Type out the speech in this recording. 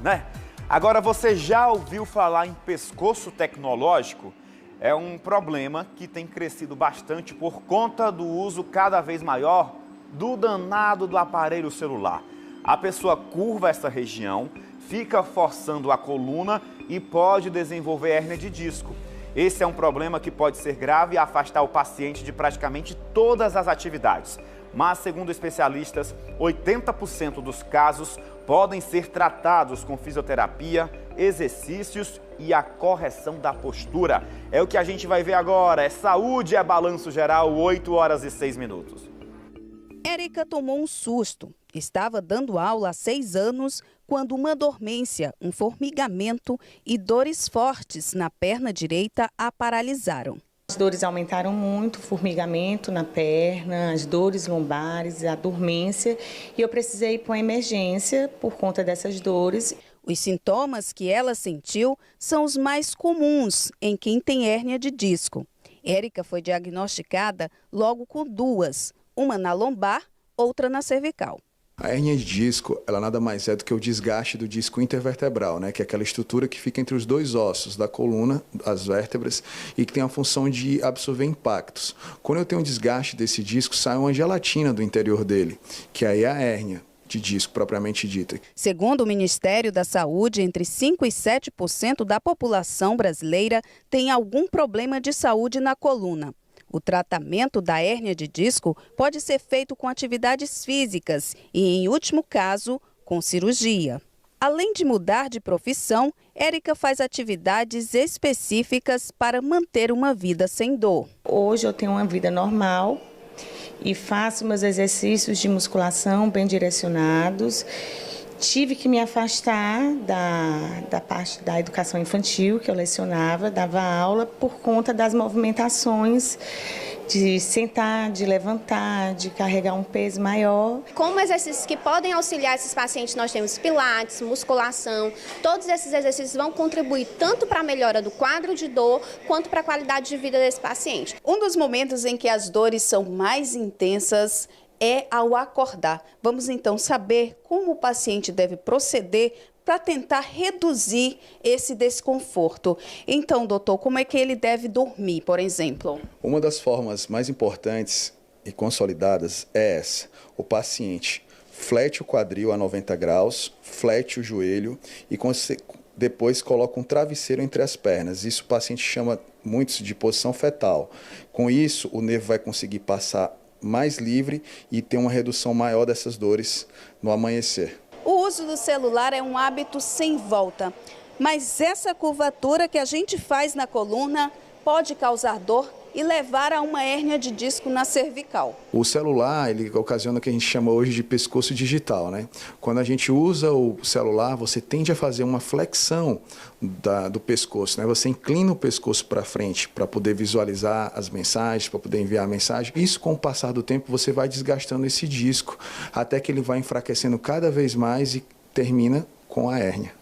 né? Agora, você já ouviu falar em pescoço tecnológico? É um problema que tem crescido bastante por conta do uso cada vez maior do danado do aparelho celular. A pessoa curva essa região, fica forçando a coluna e pode desenvolver hérnia de disco. Esse é um problema que pode ser grave e afastar o paciente de praticamente todas as atividades. Mas, segundo especialistas, 80% dos casos podem ser tratados com fisioterapia, exercícios e a correção da postura. É o que a gente vai ver agora. É Saúde, é Balanço Geral, 8h06. Érica tomou um susto. Estava dando aula há 6 anos quando uma dormência, um formigamento e dores fortes na perna direita a paralisaram. As dores aumentaram muito, o formigamento na perna, as dores lombares, a dormência, e eu precisei ir para uma emergência por conta dessas dores. Os sintomas que ela sentiu são os mais comuns em quem tem hérnia de disco. Érica foi diagnosticada logo com 2, uma na lombar, outra na cervical. A hérnia de disco, ela nada mais é do que o desgaste do disco intervertebral, né? Que é aquela estrutura que fica entre os 2 ossos da coluna, as vértebras, e que tem a função de absorver impactos. Quando eu tenho um desgaste desse disco, sai uma gelatina do interior dele, que aí é a hérnia de disco propriamente dita. Segundo o Ministério da Saúde, entre 5% e 7% da população brasileira tem algum problema de saúde na coluna. O tratamento da hérnia de disco pode ser feito com atividades físicas e, em último caso, com cirurgia. Além de mudar de profissão, Érica faz atividades específicas para manter uma vida sem dor. Hoje eu tenho uma vida normal e faço meus exercícios de musculação bem direcionados. Tive que me afastar da parte da educação infantil, que eu lecionava, dava aula, por conta das movimentações de sentar, de levantar, de carregar um peso maior. Como exercícios que podem auxiliar esses pacientes, nós temos pilates, musculação. Todos esses exercícios vão contribuir tanto para a melhora do quadro de dor, quanto para a qualidade de vida desse paciente. Um dos momentos em que as dores são mais intensas é ao acordar. Vamos então saber como o paciente deve proceder para tentar reduzir esse desconforto. Então, doutor, como é que ele deve dormir, por exemplo? Uma das formas mais importantes e consolidadas é essa. O paciente flete o quadril a 90 graus, flete o joelho e depois coloca um travesseiro entre as pernas. Isso o paciente chama muito de posição fetal. Com isso, o nervo vai conseguir passar mais livre e ter uma redução maior dessas dores no amanhecer. O uso do celular é um hábito sem volta, mas essa curvatura que a gente faz na coluna pode causar dor e levar a uma hérnia de disco na cervical. O celular, ele ocasiona o que a gente chama hoje de pescoço digital, né? Quando a gente usa o celular, você tende a fazer uma flexão do pescoço, né? Você inclina o pescoço para frente para poder visualizar as mensagens, para poder enviar a mensagem. Isso, com o passar do tempo, você vai desgastando esse disco até que ele vai enfraquecendo cada vez mais e termina com a hérnia.